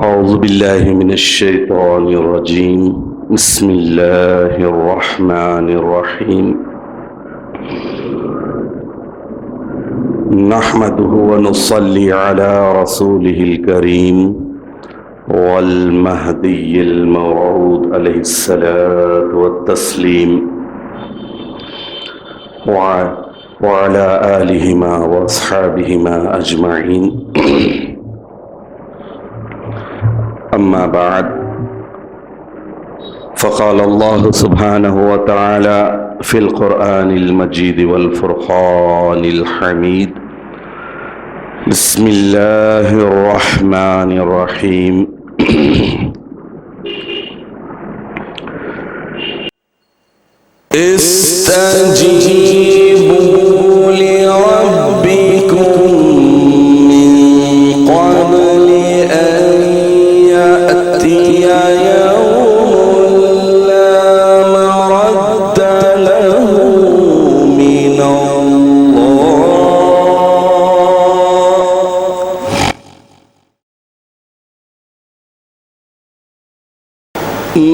أعوذ بالله من الشيطان الرجيم. بسم الله الرحمن الرحيم. نحمده ونصلي على رسوله الكريم والمهدي الموعود عليه الصلاة والتسليم وعلى آلهما وأصحابهما أجمعين. أما بعد، فقال الله سبحانه وتعالى في القرآن المجيد والفرقان الحميد: بسم الله الرحمن الرحيم. استجيبوا لربكم من قبل أن يأتي يوم لا مرد له من الله.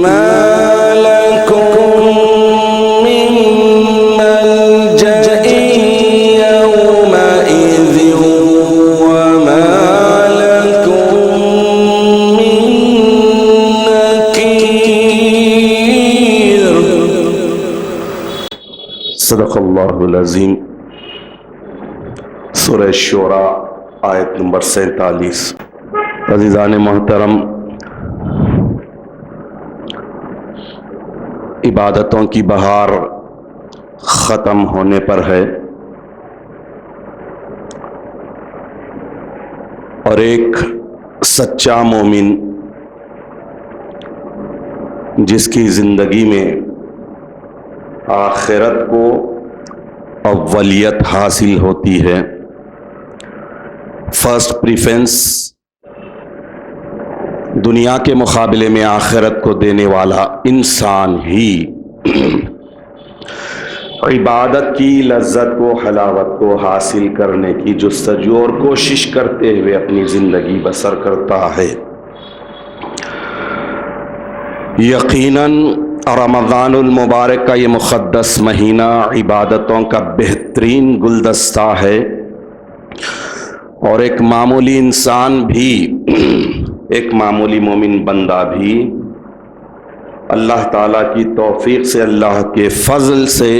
ما لكم من ملجأ يومئذ وما لكم من نكير. صدق اللہ العظیم. سورہ شورى آیت نمبر 47. عزیزان محترم، عبادتوں کی بہار ختم ہونے پر ہے اور ایک سچا مومن جس کی زندگی میں آخرت کو اولیت حاصل ہوتی ہے، فرسٹ پریفرنس دنیا کے مقابلے میں آخرت کو دینے والا انسان ہی عبادت کی لذت کو، حلاوت کو حاصل کرنے کی جستجو اور کوشش کرتے ہوئے اپنی زندگی بسر کرتا ہے. یقیناً رمضان المبارک کا یہ مقدس مہینہ عبادتوں کا بہترین گلدستہ ہے، اور ایک معمولی انسان بھی، ایک معمولی مومن بندہ بھی اللہ تعالیٰ کی توفیق سے، اللہ کے فضل سے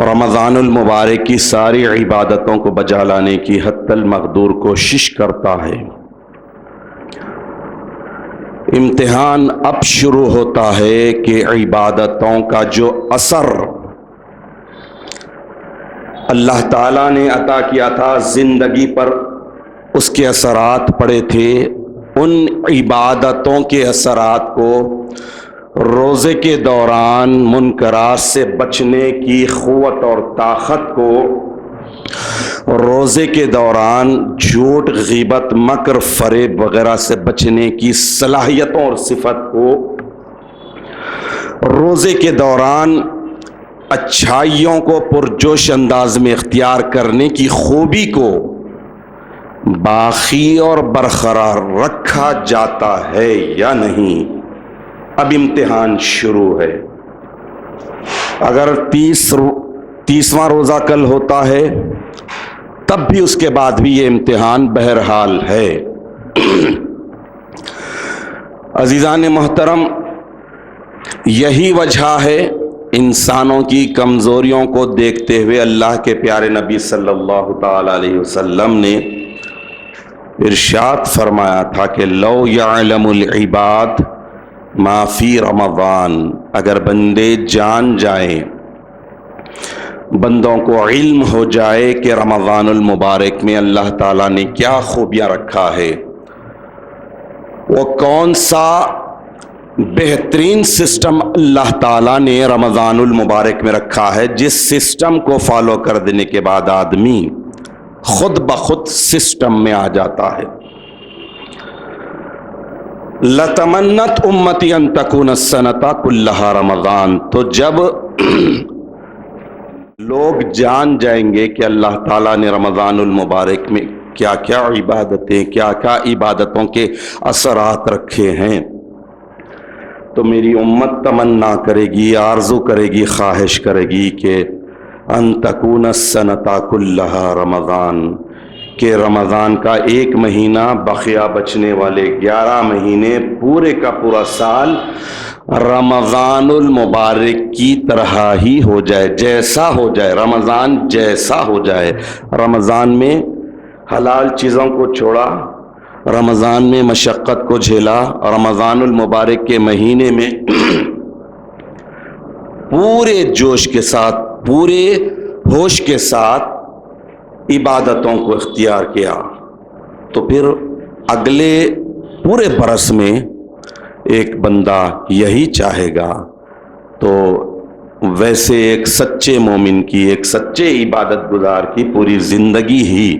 رمضان المبارک کی ساری عبادتوں کو بجا لانے کی حتی المقدور کوشش کرتا ہے. امتحان اب شروع ہوتا ہے کہ عبادتوں کا جو اثر اللہ تعالیٰ نے عطا کیا تھا زندگی پر، اس کے اثرات پڑے تھے، ان عبادتوں کے اثرات کو روزے کے دوران منکرات سے بچنے کی قوت اور طاقت کو، روزے کے دوران جھوٹ، غیبت، مکر، فریب وغیرہ سے بچنے کی صلاحیتوں اور صفت کو، روزے کے دوران اچھائیوں کو پرجوش انداز میں اختیار کرنے کی خوبی کو باقی اور برقرار رکھا جاتا ہے یا نہیں. اب امتحان شروع ہے. اگر 30واں روزہ کل ہوتا ہے تب بھی اس کے بعد بھی یہ امتحان بہرحال ہے. عزیزان محترم، یہی وجہ ہے انسانوں کی کمزوریوں کو دیکھتے ہوئے اللہ کے پیارے نبی صلی اللہ تعالی علیہ وسلم نے ارشاد فرمایا تھا کہ لو یعلم العباد ما فی رمضان، اگر بندے جان جائیں، بندوں کو علم ہو جائے کہ رمضان المبارک میں اللہ تعالیٰ نے کیا خوبیاں رکھا ہے، وہ کون سا بہترین سسٹم اللہ تعالیٰ نے رمضان المبارک میں رکھا ہے، جس سسٹم کو فالو کر دینے کے بعد آدمی خود بخود سسٹم میں آ جاتا ہے. لتمنت امتی ان تکون السنۃ کلھا رمضان، تو جب لوگ جان جائیں گے کہ اللہ تعالیٰ نے رمضان المبارک میں کیا کیا عبادتیں، کیا کیا عبادتوں کے اثرات رکھے ہیں. تو میری امت تمنا کرے گی، آرزو کرے گی، خواہش کرے گی کہ ان تکون السنۃ کلھا رمضان، کہ رمضان کا ایک مہینہ بقیہ بچنے والے 11 مہینے پورے کا پورا سال رمضان المبارک کی طرح ہی ہو جائے، جیسا ہو جائے، رمضان جیسا ہو جائے. رمضان میں حلال چیزوں کو چھوڑا، رمضان میں مشقت کو جھیلا، رمضان المبارک کے مہینے میں پورے جوش کے ساتھ، پورے ہوش کے ساتھ عبادتوں کو اختیار کیا، تو پھر اگلے پورے برس میں ایک بندہ یہی چاہے گا تو ویسے ایک سچے مومن کی، ایک سچے عبادت گزار کی پوری زندگی ہی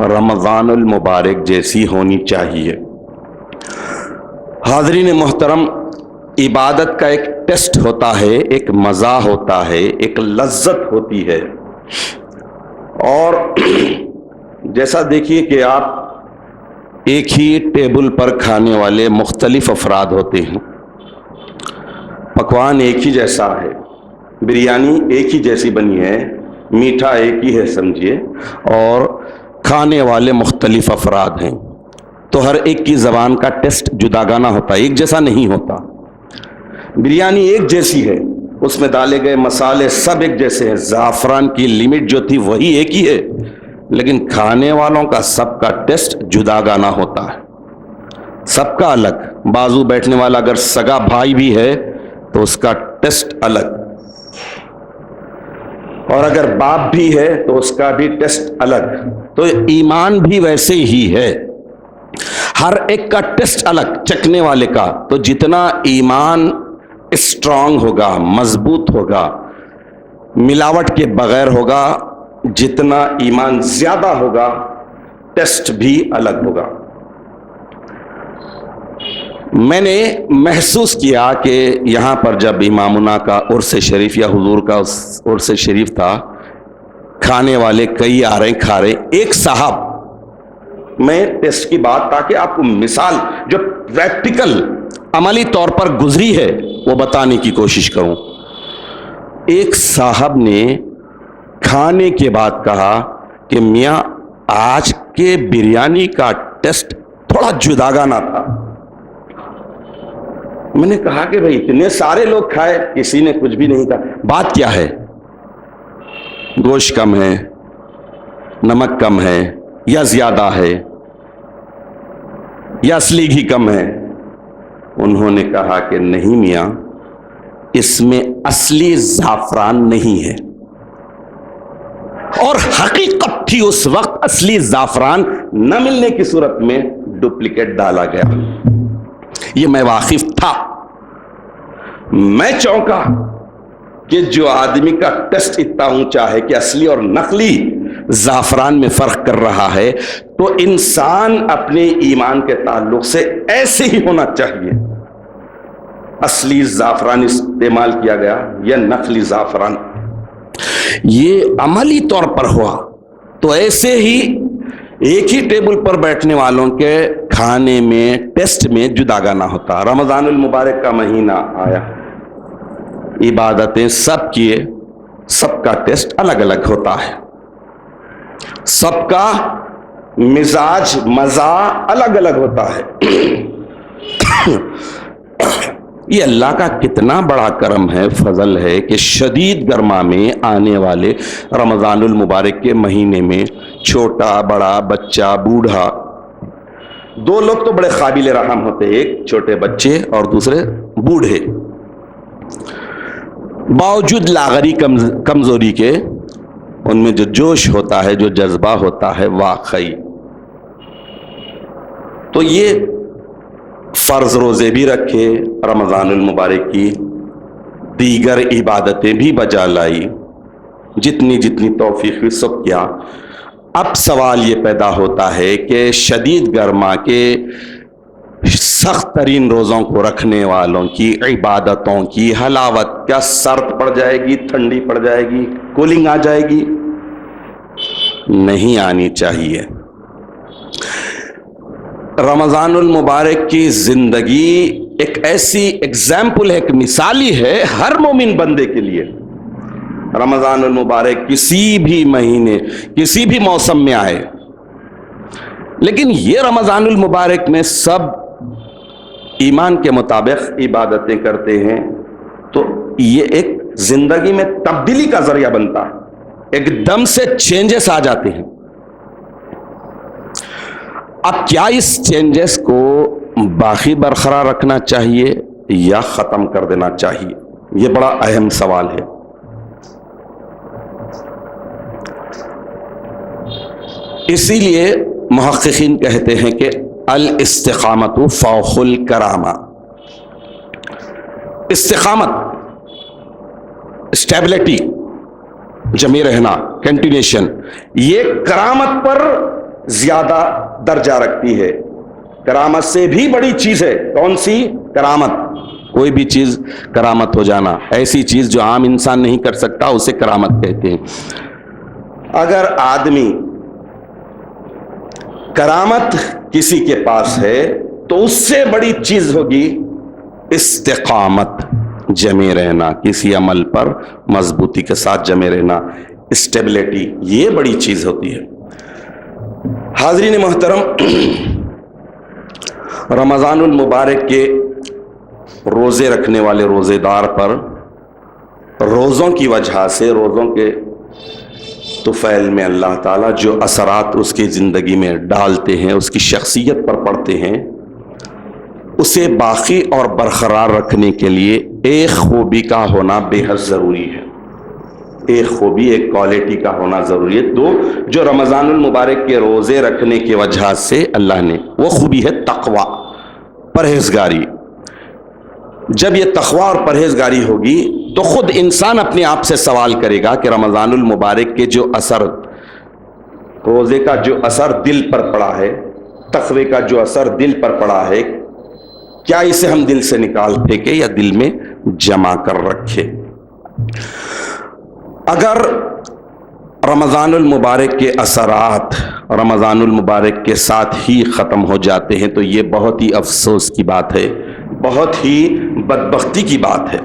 رمضان المبارک جیسی ہونی چاہیے. حاضرین محترم، عبادت کا ایک ٹیسٹ ہوتا ہے، ایک مزہ ہوتا ہے، ایک لذت ہوتی ہے. اور جیسا دیکھیے کہ آپ ایک ہی ٹیبل پر کھانے والے مختلف افراد ہوتے ہیں، پکوان ایک ہی جیسا ہے، بریانی ایک ہی جیسی بنی ہے، میٹھا ایک ہی ہے سمجھیے، اور کھانے والے مختلف افراد ہیں، تو ہر ایک کی زبان کا ٹیسٹ جداگانہ ہوتا ہے، ایک جیسا نہیں ہوتا. بریانی ایک جیسی ہے، اس میں ڈالے گئے مسالے سب ایک جیسے ہیں، زعفران کی لیمٹ جو تھی وہی ایک ہی ہے، لیکن کھانے والوں کا سب کا ٹیسٹ جداگانہ ہوتا ہے، سب کا الگ. بازو بیٹھنے والا اگر سگا بھائی بھی ہے تو اس کا ٹیسٹ الگ، اور اگر باپ بھی ہے تو اس کا بھی ٹیسٹ الگ. تو ایمان بھی ویسے ہی ہے، ہر ایک کا ٹیسٹ الگ چکھنے والے کا. تو جتنا ایمان اسٹرانگ ہوگا، مضبوط ہوگا، ملاوٹ کے بغیر ہوگا، جتنا ایمان زیادہ ہوگا ٹیسٹ بھی الگ ہوگا. میں نے محسوس کیا کہ یہاں پر جب امامنا کا عرس شریف یا حضور کا عرس شریف تھا، کھانے والے کئی آ رہے کھا رہے، ایک صاحب، میں ٹیسٹ کی بات تاکہ آپ کو مثال جو پریکٹیکل عملی طور پر گزری ہے وہ بتانے کی کوشش کروں. ایک صاحب نے کھانے کے بعد کہا کہ میاں آج کے بریانی کا ٹیسٹ تھوڑا جداگانہ تھا. میں نے کہا کہ بھائی اتنے سارے لوگ کھائے، کسی نے کچھ بھی نہیں کہا، بات کیا ہے؟ گوشت کم ہے، نمک کم ہے، یا زیادہ ہے، یا اصلی گھی کم ہے؟ انہوں نے کہا کہ نہیں میاں، اس میں اصلی زعفران نہیں ہے. اور حقیقت تھی اس وقت اصلی زعفران نہ ملنے کی صورت میں ڈپلیکیٹ ڈالا گیا. یہ میں واقف تھا. میں چونکا کہ جو آدمی کا ٹیسٹ اتنا اونچا ہے کہ اصلی اور نقلی زعفران میں فرق کر رہا ہے، تو انسان اپنے ایمان کے تعلق سے ایسے ہی ہونا چاہیے. اصلی زعفران استعمال کیا گیا یا نقلی زعفران، یہ عملی طور پر ہوا. تو ایسے ہی ایک ہی ٹیبل پر بیٹھنے والوں کے کھانے میں ٹیسٹ میں جداگانہ ہوتا. رمضان المبارک کا مہینہ آیا، عبادتیں سب کیے، سب کا ٹیسٹ الگ الگ ہوتا ہے، سب کا مزاج مزہ الگ الگ ہوتا ہے. یہ اللہ کا کتنا بڑا کرم ہے، فضل ہے کہ شدید گرما میں آنے والے رمضان المبارک کے مہینے میں چھوٹا بڑا بچہ بوڑھا، دو لوگ تو بڑے قابل رحم ہوتے، ایک چھوٹے بچے اور دوسرے بوڑھے، باوجود لاغری کمزوری کے ان میں جو جوش ہوتا ہے، جو جذبہ ہوتا ہے واقعی. تو یہ فرض روزے بھی رکھے، رمضان المبارک کی دیگر عبادتیں بھی بجا لائی، جتنی جتنی توفیق ہوئی سب کیا. اب سوال یہ پیدا ہوتا ہے کہ شدید گرما کے سخت ترین روزوں کو رکھنے والوں کی عبادتوں کی حلاوت کیا سرد پڑ جائے گی، ٹھنڈی پڑ جائے گی، کولنگ آ جائے گی؟ نہیں آنی چاہیے. رمضان المبارک کی زندگی ایک ایسی ایگزامپل ہے، ایک مثالی ہے ہر مومن بندے کے لیے۔ رمضان المبارک کسی بھی مہینے کسی بھی موسم میں آئے، لیکن یہ رمضان المبارک میں سب ایمان کے مطابق عبادتیں کرتے ہیں، تو یہ ایک زندگی میں تبدیلی کا ذریعہ بنتا ہے، ایک دم سے چینجز آ جاتے ہیں۔ اب کیا اس چینجز کو باقی برقرار رکھنا چاہیے یا ختم کر دینا چاہیے؟ یہ بڑا اہم سوال ہے۔ اسی لیے محققین کہتے ہیں کہ الاستقامت فوق الکرامہ، استقامت، اسٹیبلٹی، جمی رہنا، کنٹینیوشن، یہ کرامت پر زیادہ درجہ رکھتی ہے۔ کرامت سے بھی بڑی چیز ہے، کون سی؟ کرامت۔ کوئی بھی چیز کرامت ہو جانا، ایسی چیز جو عام انسان نہیں کر سکتا، اسے کرامت کہتے ہیں۔ اگر آدمی کرامت کسی کے پاس ہے تو اس سے بڑی چیز ہوگی استقامت، جمے رہنا، کسی عمل پر مضبوطی کے ساتھ جمے رہنا، اسٹیبلٹی، یہ بڑی چیز ہوتی ہے۔ حاضرین محترم، رمضان المبارک کے روزے رکھنے والے روزے دار پر روزوں کی وجہ سے، روزوں کے طفیل میں اللہ تعالیٰ جو اثرات اس کی زندگی میں ڈالتے ہیں، اس کی شخصیت پر پڑتے ہیں، اسے باقی اور برقرار رکھنے کے لیے ایک خوبی کا ہونا بے حد ضروری ہے۔ ایک خوبی، ایک کوالٹی کا ہونا ضروری ہے، تو جو رمضان المبارک کے روزے رکھنے کی وجہ سے اللہ نے، وہ خوبی ہے تقوی، پرہیزگاری۔ جب یہ تقوی اور پرہیزگاری ہوگی تو خود انسان اپنے آپ سے سوال کرے گا کہ رمضان المبارک کے جو اثر، روزے کا جو اثر دل پر پڑا ہے، تقوی کا جو اثر دل پر پڑا ہے، کیا اسے ہم دل سے نکال پھینکے یا دل میں جمع کر رکھے؟ اگر رمضان المبارک کے اثرات رمضان المبارک کے ساتھ ہی ختم ہو جاتے ہیں تو یہ بہت ہی افسوس کی بات ہے، بہت ہی بدبختی کی بات ہے۔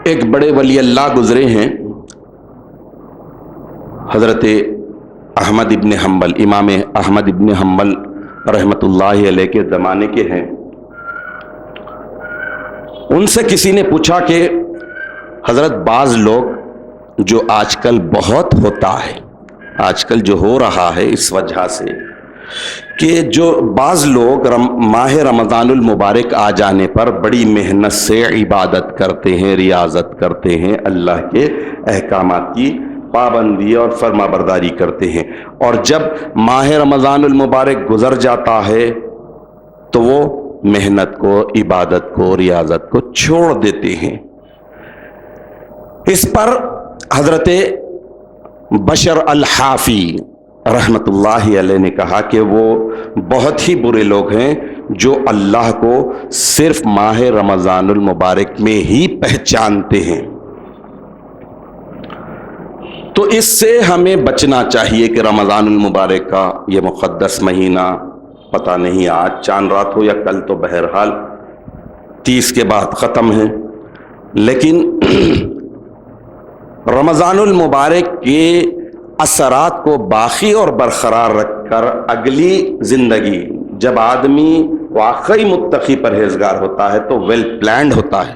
ایک بڑے ولی اللہ گزرے ہیں، حضرت احمد ابن حنبل، امام احمد ابن حنبل رحمت اللہ علیہ کے زمانے کے ہیں۔ ان سے کسی نے پوچھا کہ حضرت بعض لوگ جو آج کل بہت ہوتا ہے، آج کل جو ہو رہا ہے اس وجہ سے کہ جو بعض لوگ ماہ رمضان المبارک آ جانے پر بڑی محنت سے عبادت کرتے ہیں، ریاضت کرتے ہیں، اللہ کے احکامات کی پابندی اور فرما برداری کرتے ہیں، اور جب ماہ رمضان المبارک گزر جاتا ہے تو وہ محنت کو، عبادت کو، ریاضت کو چھوڑ دیتے ہیں۔ اس پر حضرت بشر الحافی رحمت اللہ علیہ نے کہا کہ وہ بہت ہی برے لوگ ہیں جو اللہ کو صرف ماہ رمضان المبارک میں ہی پہچانتے ہیں۔ تو اس سے ہمیں بچنا چاہیے کہ رمضان المبارک کا یہ مقدس مہینہ، پتہ نہیں آج چاند رات ہو یا کل، تو بہرحال 30 کے بعد ختم ہے، لیکن رمضان المبارک کے اثرات کو باقی اور برقرار رکھ کر اگلی زندگی، جب آدمی واقعی متقی پرہیزگار ہوتا ہے تو ویل پلانڈ ہوتا ہے،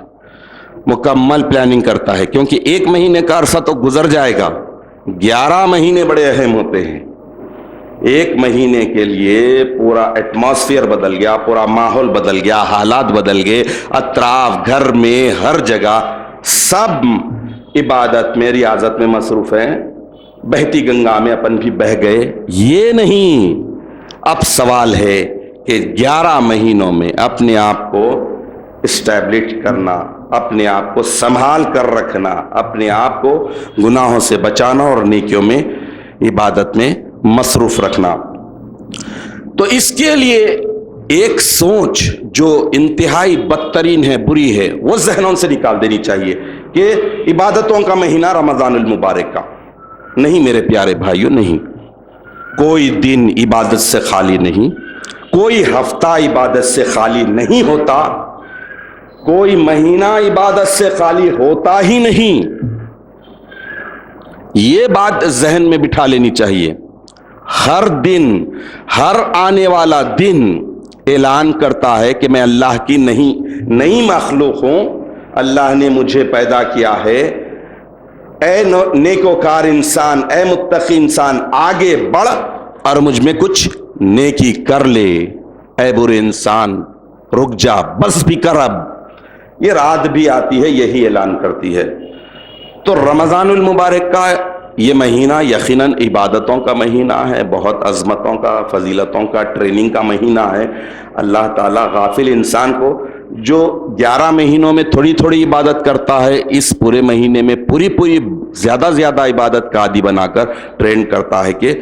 مکمل پلاننگ کرتا ہے، کیونکہ ایک مہینے کا عرصہ تو گزر جائے گا، 11 مہینے بڑے اہم ہوتے ہیں۔ ایک مہینے کے لیے پورا ایٹماسفیئر بدل گیا، پورا ماحول بدل گیا، حالات بدل گئے، اطراف، گھر میں، ہر جگہ سب عبادت میں، ریاضت میں مصروف ہیں، بہتی گنگا میں اپن بھی بہہ گئے۔ یہ نہیں، اب سوال ہے کہ 11 مہینوں میں اپنے آپ کو اسٹیبلش کرنا، اپنے آپ کو سنبھال کر رکھنا، اپنے آپ کو گناہوں سے بچانا اور نیکیوں میں، عبادت میں مصروف رکھنا۔ تو اس کے لیے ایک سوچ جو انتہائی بدترین ہے، بری ہے، وہ ذہنوں سے نکال دینی چاہیے کہ عبادتوں کا مہینہ رمضان المبارک کا نہیں، میرے پیارے بھائیوں، نہیں۔ کوئی دن عبادت سے خالی نہیں، کوئی ہفتہ عبادت سے خالی نہیں ہوتا، کوئی مہینہ عبادت سے خالی ہوتا ہی نہیں۔ یہ بات ذہن میں بٹھا لینی چاہیے۔ ہر دن، ہر آنے والا دن اعلان کرتا ہے کہ میں اللہ کی نئی مخلوق ہوں، اللہ نے مجھے پیدا کیا ہے، اے نیکوکار انسان، اے متقی انسان، آگے بڑھ اور مجھ میں کچھ نیکی کر لے، اے برے انسان رک جا، بس بھی کر اب۔ یہ رات بھی آتی ہے، یہی اعلان کرتی ہے۔ تو رمضان المبارک کا یہ مہینہ یقیناً عبادتوں کا مہینہ ہے، بہت عظمتوں کا، فضیلتوں کا، ٹریننگ کا مہینہ ہے۔ اللہ تعالیٰ غافل انسان کو جو 11 مہینوں میں تھوڑی تھوڑی عبادت کرتا ہے، اس پورے مہینے میں پوری زیادہ عبادت کا عادی بنا کر ٹرین کرتا ہے کہ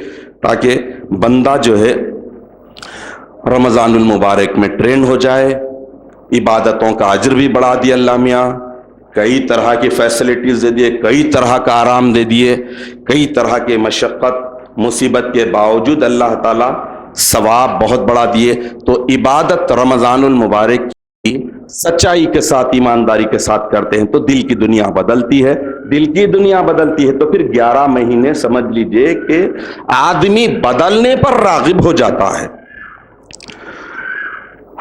تاکہ بندہ جو ہے رمضان المبارک میں ٹرین ہو جائے۔ عبادتوں کا اجر بھی بڑھا دیا اللہ میاں، کئی طرح کی فیسلٹیز دے دیے، کئی طرح کا آرام دے دیے، کئی طرح کے مشقت مصیبت کے باوجود اللہ تعالیٰ ثواب بہت بڑھا دیے۔ تو عبادت رمضان المبارک کی سچائی کے ساتھ، ایمانداری کے ساتھ کرتے ہیں تو دل کی دنیا بدلتی ہے۔ دل کی دنیا بدلتی ہے تو پھر 11 مہینے سمجھ لیجئے کہ آدمی بدلنے پر راغب ہو جاتا ہے۔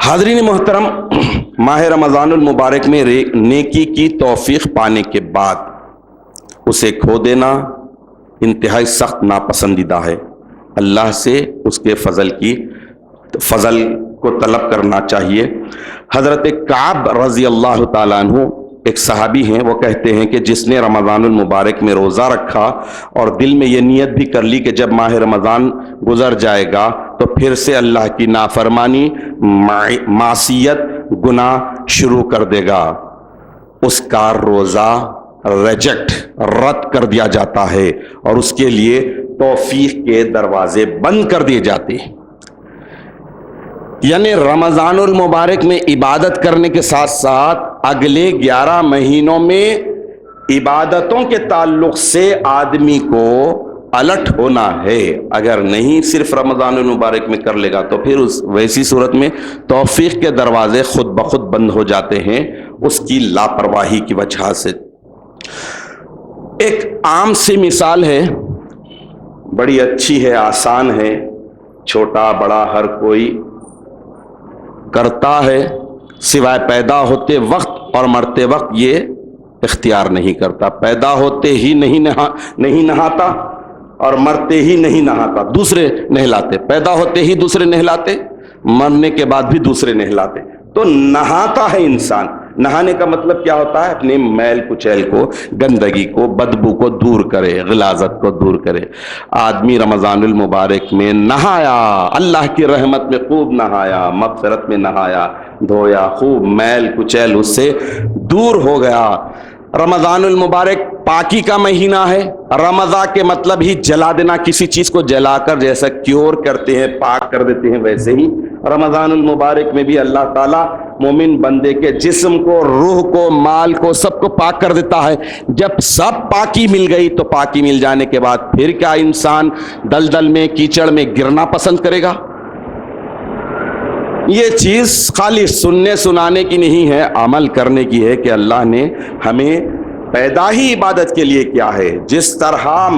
حاضرین محترم، ماہ رمضان المبارک میں نیکی کی توفیق پانے کے بعد اسے کھو دینا انتہائی سخت ناپسندیدہ ہے۔ اللہ سے اس کے فضل کو طلب کرنا چاہیے۔ حضرت کعب رضی اللہ تعالیٰ عنہ ایک صحابی ہیں، وہ کہتے ہیں کہ جس نے رمضان المبارک میں روزہ رکھا اور دل میں یہ نیت بھی کر لی کہ جب ماہ رمضان گزر جائے گا تو پھر سے اللہ کی نافرمانی، معصیت، گناہ شروع کر دے گا، اس کا روزہ رد کر دیا جاتا ہے اور اس کے لیے توفیق کے دروازے بند کر دیے جاتے ہیں۔ یعنی رمضان المبارک میں عبادت کرنے کے ساتھ ساتھ اگلے 11 مہینوں میں عبادتوں کے تعلق سے آدمی کو الرٹ ہونا ہے۔ اگر نہیں صرف رمضان المبارک میں کر لے گا تو پھر ویسی صورت میں توفیق کے دروازے خود بخود بند ہو جاتے ہیں اس کی لاپرواہی کی وجہ سے۔ ایک عام سی مثال ہے، بڑی اچھی ہے، آسان ہے، چھوٹا بڑا ہر کوئی کرتا ہے، سوائے پیدا ہوتے وقت اور مرتے وقت یہ اختیار نہیں کرتا۔ پیدا ہوتے ہی نہیں نہاتا اور مرتے ہی نہیں نہاتا، دوسرے نہلاتے، پیدا ہوتے ہی دوسرے نہلاتے، مرنے کے بعد بھی دوسرے نہلاتے۔ تو نہاتا ہے انسان۔ نہانے کا مطلب کیا ہوتا ہے؟ اپنے میل کچیل کو، گندگی کو، بدبو کو دور کرے، غلاظت کو دور کرے۔ آدمی رمضان المبارک میں نہایا، اللہ کی رحمت میں خوب نہایا، مغفرت میں نہایا، دھویا، خوب میل کچیل اس سے دور ہو گیا۔ رمضان المبارک پاکی کا مہینہ ہے۔ رمضان کے مطلب ہی جلا دینا، کسی چیز کو جلا کر جیسا کیور کرتے ہیں، پاک کر دیتے ہیں، ویسے ہی رمضان المبارک میں بھی اللہ تعالیٰ مومن بندے کے جسم کو، روح کو، مال کو، سب کو پاک کر دیتا ہے۔ جب سب پاکی مل گئی تو پاکی مل جانے کے بعد پھر کیا انسان دلدل میں، کیچڑ میں گرنا پسند کرے گا؟ یہ چیز خالی سننے سنانے کی نہیں ہے، عمل کرنے کی ہے کہ اللہ نے ہمیں پیدا ہی عبادت کے لیے کیا ہے۔ جس طرح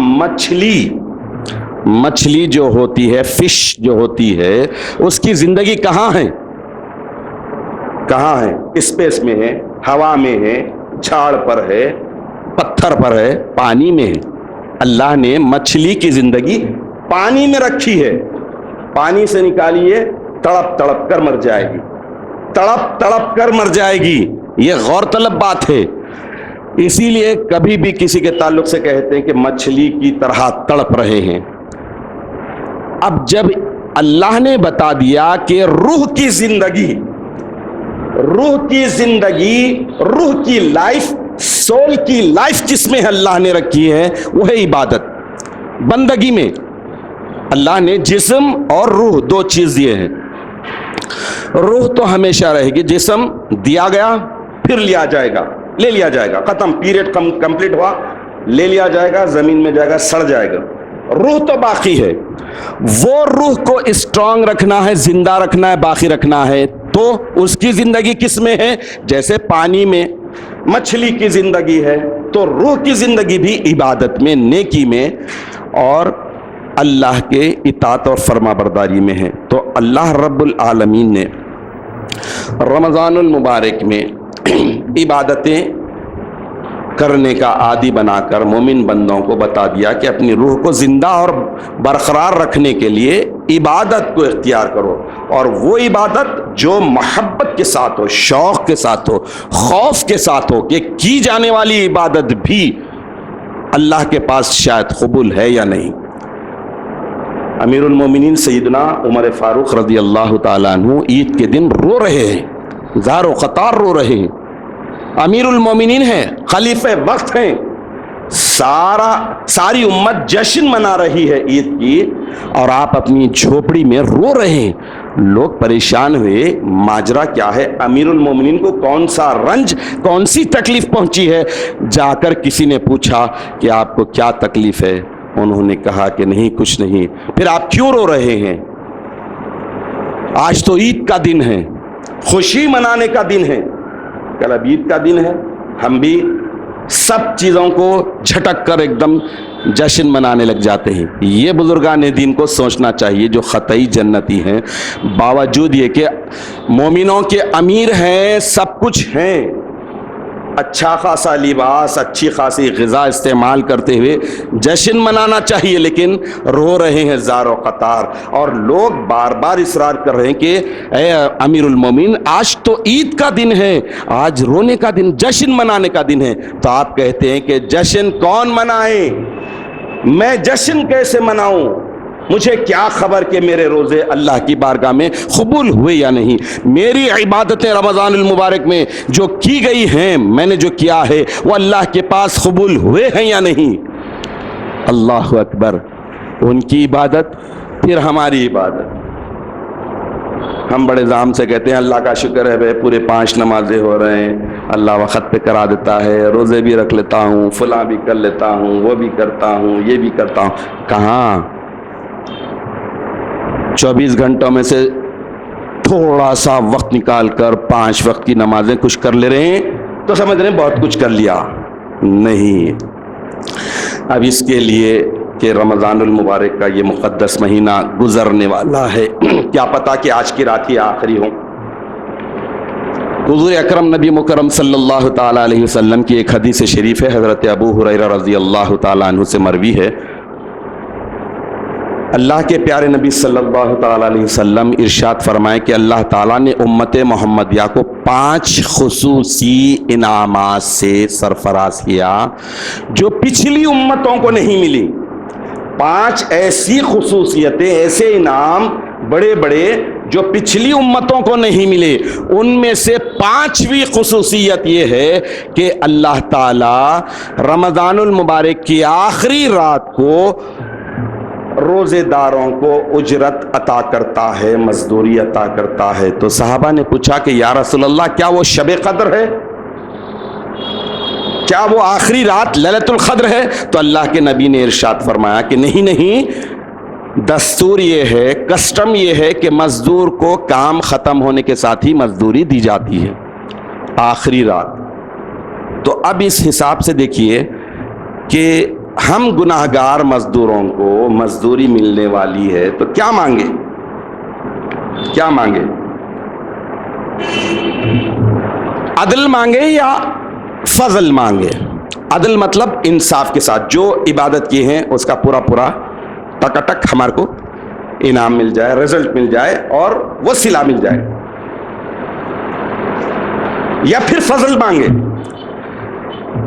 مچھلی جو ہوتی ہے، فش جو ہوتی ہے، اس کی زندگی کہاں ہے؟ اسپیس میں ہے، ہوا میں ہے، جھاڑ پر ہے، پتھر پر ہے، پانی میں ہے۔ اللہ نے مچھلی کی زندگی پانی میں رکھی ہے۔ پانی سے نکالیے، تڑپ تڑپ کر مر جائے گی، تڑپ تڑپ کر مر جائے گی۔ یہ غور طلب بات ہے۔ اسی لیے کبھی بھی کسی کے تعلق سے کہتے ہیں کہ مچھلی کی طرح تڑپ رہے ہیں۔ اب جب اللہ نے بتا دیا کہ روح کی زندگی، روح کی لائف، سول کی لائف جس میں اللہ نے رکھی ہے وہ ہے عبادت، بندگی میں۔ اللہ نے جسم اور روح دو چیز دیے ہیں۔ روح تو ہمیشہ رہے گی، جسم دیا گیا پھر لے لیا جائے گا، ختم، پیریڈ کمپلیٹ ہوا، لے لیا جائے گا، زمین میں جائے گا، سڑ جائے گا۔ روح تو باقی ہے، وہ روح کو اسٹرانگ رکھنا ہے، زندہ رکھنا ہے، باقی رکھنا ہے، تو اس کی زندگی کس میں ہے؟ جیسے پانی میں مچھلی کی زندگی ہے، تو روح کی زندگی بھی عبادت میں، نیکی میں اور اللہ کے اطاعت اور فرما برداری میں ہے۔ تو اللہ رب العالمین نے رمضان المبارک میں عبادتیں کرنے کا عادی بنا کر مومن بندوں کو بتا دیا کہ اپنی روح کو زندہ اور برقرار رکھنے کے لیے عبادت کو اختیار کرو، اور وہ عبادت جو محبت کے ساتھ ہو، شوق کے ساتھ ہو، خوف کے ساتھ ہو کہ کی جانے والی عبادت بھی اللہ کے پاس شاید قبول ہے یا نہیں۔ امیر المومنین سیدنا عمر فاروق رضی اللہ تعالیٰ عنہ عید کے دن رو رہے ہیں، زار و قطار رو رہے ہیں، امیر المومنین ہیں، خلیفہ وقت ہیں، ساری امت جشن منا رہی ہے عید کی، اور آپ اپنی جھوپڑی میں رو رہے ہیں۔ لوگ پریشان ہوئے، ماجرا کیا ہے؟ امیر المومنین کو کون سا رنج، کون سی تکلیف پہنچی ہے؟ جا کر کسی نے پوچھا کہ آپ کو کیا تکلیف ہے؟ انہوں نے کہا کہ نہیں، کچھ نہیں۔ پھر آپ کیوں رو رہے ہیں؟ آج تو عید کا دن ہے، خوشی منانے کا دن ہے، کل اب عید کا دن ہے، ہم بھی سب چیزوں کو جھٹک کر ایک دم جشن منانے لگ جاتے ہیں۔ یہ بزرگان دین کو سوچنا چاہیے جو قطعی جنتی ہیں، باوجود یہ کہ مومنوں کے امیر ہیں، سب کچھ ہیں، اچھا خاصا لباس، اچھی خاصی غذا استعمال کرتے ہوئے جشن منانا چاہیے، لیکن رو رہے ہیں زار و قطار، اور لوگ بار بار اصرار کر رہے ہیں کہ اے امیر المومنین آج تو عید کا دن ہے، آج رونے کا دن، جشن منانے کا دن ہے۔ تو آپ کہتے ہیں کہ جشن کون منائے؟ میں جشن کیسے مناؤں؟ مجھے کیا خبر کہ میرے روزے اللہ کی بارگاہ میں قبول ہوئے یا نہیں؟ میری عبادتیں رمضان المبارک میں جو کی گئی ہیں، میں نے جو کیا ہے وہ اللہ کے پاس قبول ہوئے ہیں یا نہیں؟ اللہ اکبر۔ ان کی عبادت پھر ہماری عبادت، ہم بڑے زام سے کہتے ہیں اللہ کا شکر ہے بھائی پورے 5 نمازیں ہو رہے ہیں، اللہ وقت پہ کرا دیتا ہے، روزے بھی رکھ لیتا ہوں، فلاں بھی کر لیتا ہوں، وہ بھی کرتا ہوں، یہ بھی کرتا ہوں۔ کہاں 24 گھنٹوں میں سے تھوڑا سا وقت نکال کر 5 وقت کی نمازیں کچھ کر لے رہے ہیں تو سمجھ رہے ہیں بہت کچھ کر لیا؟ نہیں۔ اب اس کے لیے کہ رمضان المبارک کا یہ مقدس مہینہ گزرنے والا ہے، کیا پتا کہ آج کی رات ہی آخری ہو۔ حضور اکرم نبی مکرم صلی اللہ تعالیٰ علیہ وسلم کی ایک حدیث شریف ہے، حضرت ابو ہریرہ رضی اللہ تعالیٰ عنہ سے مروی ہے، اللہ کے پیارے نبی صلی اللہ تعالیٰ علیہ وسلم ارشاد فرمائے کہ اللہ تعالیٰ نے امت محمدیہ کو 5 خصوصی انعامات سے سرفراز کیا جو پچھلی امتوں کو نہیں ملی۔ 5 ایسی خصوصیتیں، ایسے انعام بڑے بڑے جو پچھلی امتوں کو نہیں ملے۔ ان میں سے 5ویں خصوصیت یہ ہے کہ اللہ تعالیٰ رمضان المبارک کی آخری رات کو روزے داروں کو اجرت عطا کرتا ہے، مزدوری عطا کرتا ہے۔ تو صحابہ نے پوچھا کہ یا رسول اللہ کیا وہ شب قدر ہے؟ کیا وہ آخری رات لیلۃ القدر ہے؟ تو اللہ کے نبی نے ارشاد فرمایا کہ نہیں، دستور یہ ہے، کسٹم یہ ہے کہ مزدور کو کام ختم ہونے کے ساتھ ہی مزدوری دی جاتی ہے آخری رات۔ تو اب اس حساب سے دیکھیے کہ ہم گناہگار مزدوروں کو مزدوری ملنے والی ہے تو کیا مانگے؟ عدل مانگے یا فضل مانگے؟ عدل مطلب انصاف کے ساتھ جو عبادت کی ہیں اس کا پورا ٹک ہمارے کو انعام مل جائے، رزلٹ مل جائے اور وہ صلہ مل جائے، یا پھر فضل مانگے؟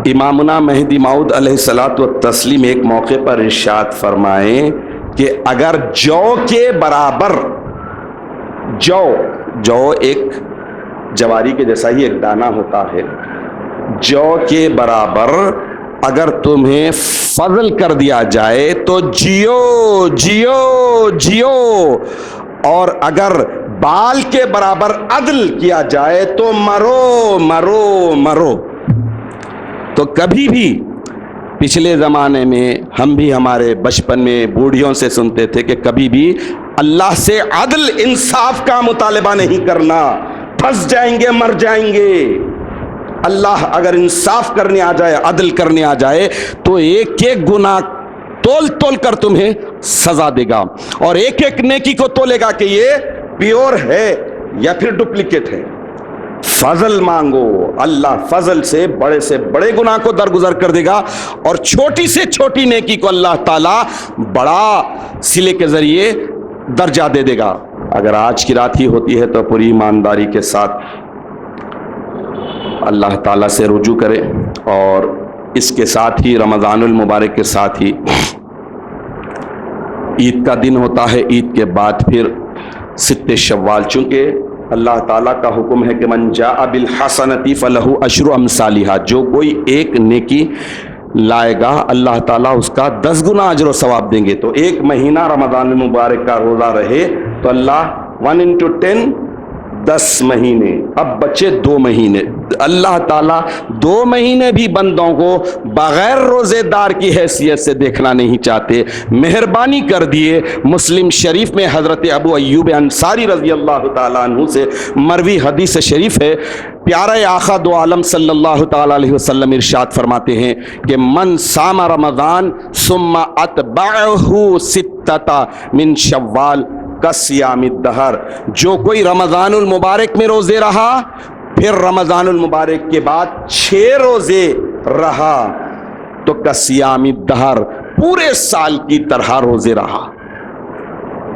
امامنا مہدی موعود علیہ الصلوۃ والتسلیم ایک موقع پر ارشاد فرمائے کہ اگر جو کے برابر، جو ایک جواری کے جیسا ہی ایک دانہ ہوتا ہے، جو کے برابر اگر تمہیں فضل کر دیا جائے تو جیو، اور اگر بال کے برابر عدل کیا جائے تو مرو۔ تو کبھی بھی پچھلے زمانے میں ہم بھی ہمارے بچپن میں بوڑھیوں سے سنتے تھے کہ کبھی بھی اللہ سے عدل انصاف کا مطالبہ نہیں کرنا، پھنس جائیں گے، مر جائیں گے۔ اللہ اگر انصاف کرنے آ جائے، عدل کرنے آ جائے تو ایک ایک گناہ تول تول کر تمہیں سزا دے گا، اور ایک ایک نیکی کو تولے گا کہ یہ پیور ہے یا پھر ڈپلیکیٹ ہے۔ فضل مانگو، اللہ فضل سے بڑے گناہ کو درگزر کر دے گا، اور چھوٹی سے چھوٹی نیکی کو اللہ تعالیٰ بڑا صلے کے ذریعے درجہ دے دے گا۔ اگر آج کی رات ہی ہوتی ہے تو پوری ایمانداری کے ساتھ اللہ تعالیٰ سے رجوع کرے، اور اس کے ساتھ ہی رمضان المبارک کے ساتھ ہی عید کا دن ہوتا ہے، عید کے بعد پھر ست شوال، چونکہ اللہ تعالیٰ کا حکم ہے کہ من جاء بالحسنۃ فلہ عشر امثالھا، جو کوئی ایک نیکی لائے گا اللہ تعالیٰ اس کا 10 گنا اجر و ثواب دیں گے۔ تو ایک مہینہ رمضان المبارک کا روزہ رہے تو اللہ 1 into 10 10 مہینے، اب بچے 2 مہینے۔ اللہ تعالیٰ 2 مہینے بھی بندوں کو بغیر روزے دار کی حیثیت سے دیکھنا نہیں چاہتے، مہربانی کر دیے۔ مسلم شریف میں حضرت ابو ایوب انصاری رضی اللہ تعالیٰ عنہ سے مروی حدیث شریف ہے، پیارے آقا دو عالم صلی اللہ تعالیٰ علیہ وسلم ارشاد فرماتے ہیں کہ من صام رمضان ثم اتبعہ ستۃ من شوال کصیام الدہر، جو کوئی رمضان المبارک میں روزے رہا پھر رمضان المبارک کے بعد 6 روزے رہا تو کصیام الدہر، پورے سال کی طرح روزے رہا۔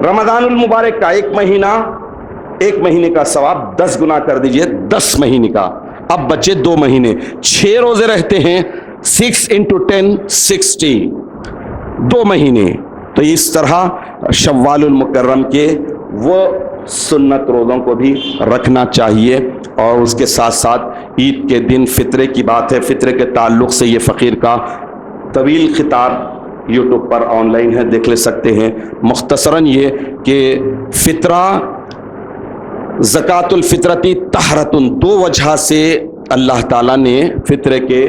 رمضان المبارک کا ایک مہینے کا ثواب 10 گنا کر دیجئے، 10 مہینے کا، اب بچے 2 مہینے، 6 روزے رہتے ہیں، 6 into 10 60، 2 مہینے۔ تو اس طرح شوال المکرم کے وہ سنت روزوں کو بھی رکھنا چاہیے، اور اس کے ساتھ ساتھ عید کے دن فطرے کی بات ہے، فطرے کے تعلق سے یہ فقیر کا طویل خطاب یوٹیوب پر آن لائن ہے، دیکھ لے سکتے ہیں۔ مختصراً یہ کہ فطرہ زکوٰۃ الفطرتی طہرتن، 2 وجہ سے اللہ تعالیٰ نے فطرے کے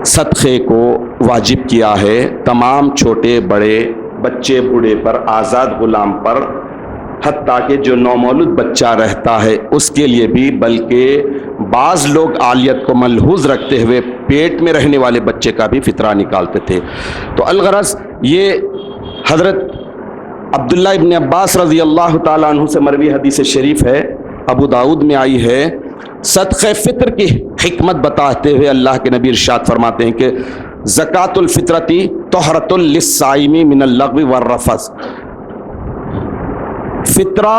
صدقے کو واجب کیا ہے، تمام چھوٹے بڑے، بچے بوڑھے پر، آزاد غلام پر، حتیٰ کہ جو نومولود بچہ رہتا ہے اس کے لیے بھی، بلکہ بعض لوگ عالیت کو ملحوظ رکھتے ہوئے پیٹ میں رہنے والے بچے کا بھی فطرہ نکالتے تھے۔ تو الغرض یہ حضرت عبداللہ ابن عباس رضی اللہ تعالیٰ عنہ سے مروی حدیث شریف ہے، ابو داؤد میں آئی ہے، صدقہ فطر کی حکمت بتاتے ہوئے اللہ کے نبی ارشاد فرماتے ہیں کہ زکوٰۃ الفطرتی طہرۃ للصائم من اللغو والرفث، فطرہ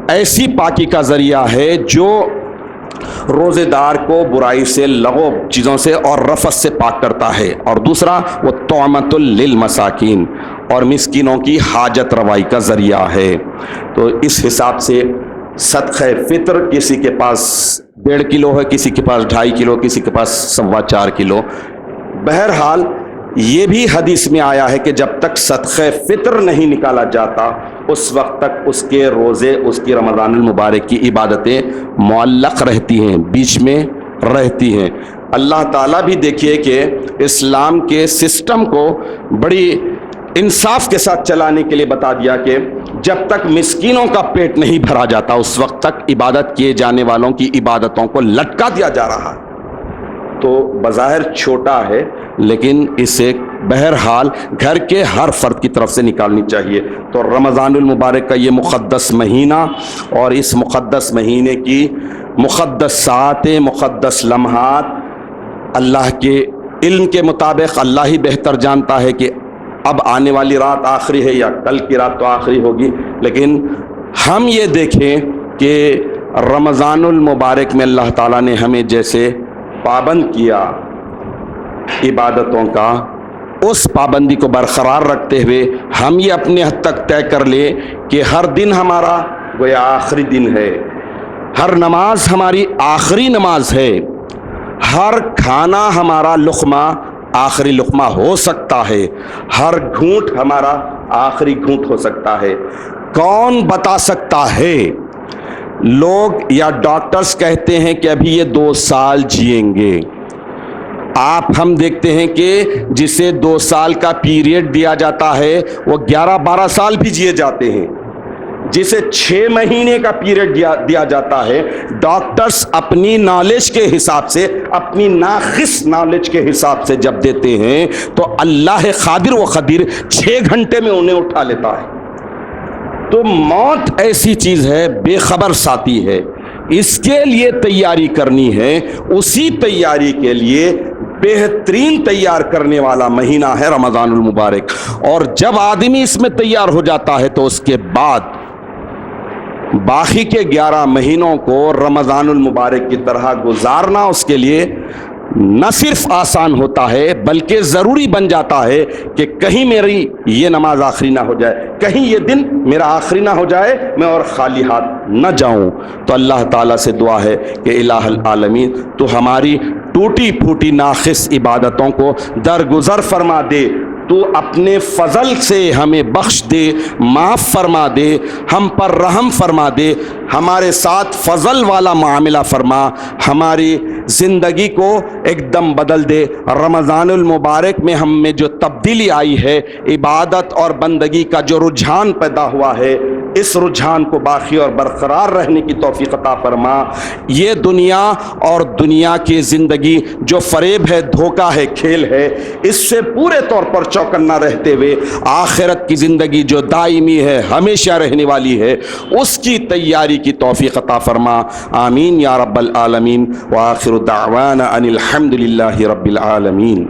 ایسی پاکی کا ذریعہ ہے جو روزے دار کو برائی سے، لغو چیزوں سے اور رفث سے پاک کرتا ہے، اور دوسرا وہ طعمۃ للمساکین، اور مسکینوں کی حاجت روائی کا ذریعہ ہے۔ تو اس حساب سے صدقہ فطر کسی کے پاس 1.5 کلو ہے، کسی کے پاس 2.5 کلو، کسی کے پاس 4.25 کلو، بہرحال یہ بھی حدیث میں آیا ہے کہ جب تک صدقہ فطر نہیں نکالا جاتا اس وقت تک اس کے روزے، اس کی رمضان المبارک کی عبادتیں معلق رہتی ہیں، بیچ میں رہتی ہیں۔ اللہ تعالیٰ بھی دیکھیے کہ اسلام کے سسٹم کو بڑی انصاف کے ساتھ چلانے کے لیے بتا دیا کہ جب تک مسکینوں کا پیٹ نہیں بھرا جاتا اس وقت تک عبادت کیے جانے والوں کی عبادتوں کو لٹکا دیا جا رہا ہے۔ تو بظاہر چھوٹا ہے لیکن اسے بہرحال گھر کے ہر فرد کی طرف سے نکالنی چاہیے۔ تو رمضان المبارک کا یہ مقدس مہینہ اور اس مقدس مہینے کی مقدس ساعتیں، مقدس لمحات اللہ کے علم کے مطابق اللہ ہی بہتر جانتا ہے کہ اب آنے والی رات آخری ہے یا کل کی رات تو آخری ہوگی، لیکن ہم یہ دیکھیں کہ رمضان المبارک میں اللہ تعالیٰ نے ہمیں جیسے پابند کیا عبادتوں کا، اس پابندی کو برقرار رکھتے ہوئے ہم یہ اپنے حد تک طے کر لیں کہ ہر دن ہمارا گویا آخری دن ہے، ہر نماز ہماری آخری نماز ہے، ہر کھانا ہمارا لقمہ آخری لقمہ ہو سکتا ہے، ہر گھونٹ ہمارا آخری گھونٹ ہو سکتا ہے۔ کون بتا سکتا ہے؟ لوگ یا ڈاکٹرز کہتے ہیں کہ ابھی یہ 2 سال جئیں گے، آپ ہم دیکھتے ہیں کہ جسے 2 سال کا پیریڈ دیا جاتا ہے وہ 11-12 سال بھی جیے جاتے ہیں. جسے 6 مہینے کا پیریڈ دیا جاتا ہے، ڈاکٹرز اپنی نالج کے حساب سے، اپنی ناقص نالج کے حساب سے جب دیتے ہیں تو اللہ قادر و قدیر 6 گھنٹے میں انہیں اٹھا لیتا ہے. تو موت ایسی چیز ہے، بے خبر ساتھی ہے، اس کے لیے تیاری کرنی ہے. اسی تیاری کے لیے بہترین تیار کرنے والا مہینہ ہے رمضان المبارک. اور جب آدمی اس میں تیار ہو جاتا ہے تو اس کے بعد باقی کے 11 مہینوں کو رمضان المبارک کی طرح گزارنا اس کے لیے نہ صرف آسان ہوتا ہے بلکہ ضروری بن جاتا ہے کہ کہیں میری یہ نماز آخری نہ ہو جائے، کہیں یہ دن میرا آخری نہ ہو جائے، میں اور خالی ہاتھ نہ جاؤں. تو اللہ تعالیٰ سے دعا ہے کہ الہ العالمین تو ہماری ٹوٹی پھوٹی ناقص عبادتوں کو درگزر فرما دے، تو اپنے فضل سے ہمیں بخش دے، معاف فرما دے، ہم پر رحم فرما دے، ہمارے ساتھ فضل والا معاملہ فرما، ہماری زندگی کو ایک دم بدل دے. رمضان المبارک میں ہم میں جو تبدیلی آئی ہے، عبادت اور بندگی کا جو رجحان پیدا ہوا ہے، اس رجحان کو باقی اور برقرار رہنے کی توفیق عطا فرما. یہ دنیا اور دنیا کی زندگی جو فریب ہے، دھوکہ ہے، کھیل ہے، اس سے پورے طور پر چوکنا رہتے ہوئے آخرت کی زندگی جو دائمی ہے، ہمیشہ رہنے والی ہے، اس کی تیاری کی توفیق عطا فرما. آمین یا رب العالمین. وآخر دعوانا ان الحمد للہ رب العالمین.